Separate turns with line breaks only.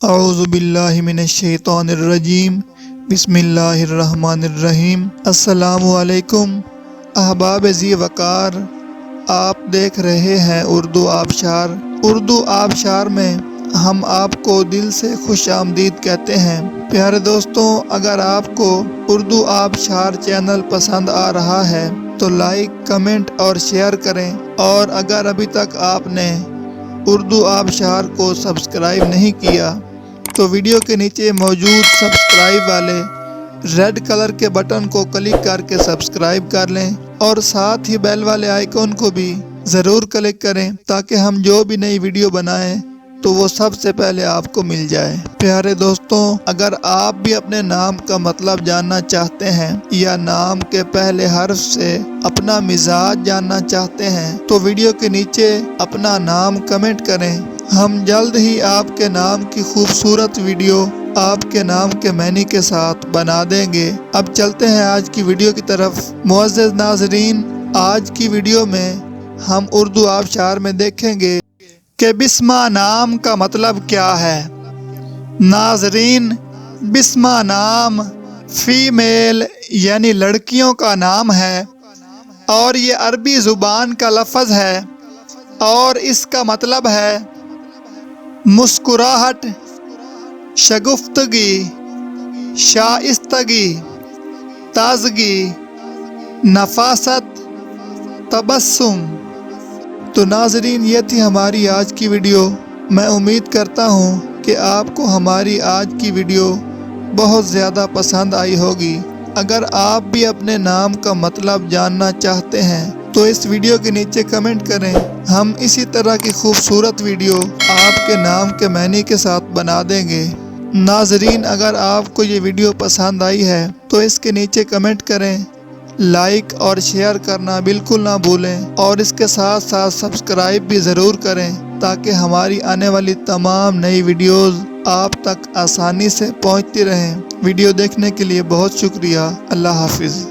اعوذ باللہ من الشیطان الرجیم، بسم اللہ الرحمن الرحیم۔ السلام علیکم احباب ذی وقار، آپ دیکھ رہے ہیں اردو آبشار۔ اردو آبشار میں ہم آپ کو دل سے خوش آمدید کہتے ہیں۔ پیارے دوستوں، اگر آپ کو اردو آبشار چینل پسند آ رہا ہے تو لائک، کمنٹ اور شیئر کریں، اور اگر ابھی تک آپ نے اردو آبشار کو سبسکرائب نہیں کیا تو ویڈیو کے نیچے موجود سبسکرائب والے ریڈ کلر کے بٹن کو کلک کر کے سبسکرائب کر لیں، اور ساتھ ہی بیل والے آئیکن کو بھی ضرور کلک کریں تاکہ ہم جو بھی نئی ویڈیو بنائیں تو وہ سب سے پہلے آپ کو مل جائے۔ پیارے دوستوں، اگر آپ بھی اپنے نام کا مطلب جاننا چاہتے ہیں یا نام کے پہلے حرف سے اپنا مزاج جاننا چاہتے ہیں تو ویڈیو کے نیچے اپنا نام کمنٹ کریں۔ ہم جلد ہی آپ کے نام کی خوبصورت ویڈیو آپ کے نام کے معنی کے ساتھ بنا دیں گے۔ اب چلتے ہیں آج کی ویڈیو کی طرف۔ معزز ناظرین، آج کی ویڈیو میں ہم اردو آبشار میں دیکھیں گے کہ بسمہ نام کا مطلب کیا ہے۔ ناظرین، بسمہ نام فیمیل یعنی لڑکیوں کا نام ہے، اور یہ عربی زبان کا لفظ ہے، اور اس کا مطلب ہے مسکراہٹ، شگفتگی، شائستگی، تازگی، نفاست، تبسم۔ تو ناظرین، یہ تھی ہماری آج کی ویڈیو۔ میں امید کرتا ہوں کہ آپ کو ہماری آج کی ویڈیو بہت زیادہ پسند آئی ہوگی۔ اگر آپ بھی اپنے نام کا مطلب جاننا چاہتے ہیں تو اس ویڈیو کے نیچے کمنٹ کریں۔ ہم اسی طرح کی خوبصورت ویڈیو آپ کے نام کے معنی کے ساتھ بنا دیں گے۔ ناظرین، اگر آپ کو یہ ویڈیو پسند آئی ہے تو اس کے نیچے کمنٹ کریں، لائک اور شیئر کرنا بالکل نہ بھولیں، اور اس کے ساتھ ساتھ سبسکرائب بھی ضرور کریں تاکہ ہماری آنے والی تمام نئی ویڈیوز آپ تک آسانی سے پہنچتی رہیں۔ ویڈیو دیکھنے کے لیے بہت شکریہ۔ اللہ حافظ۔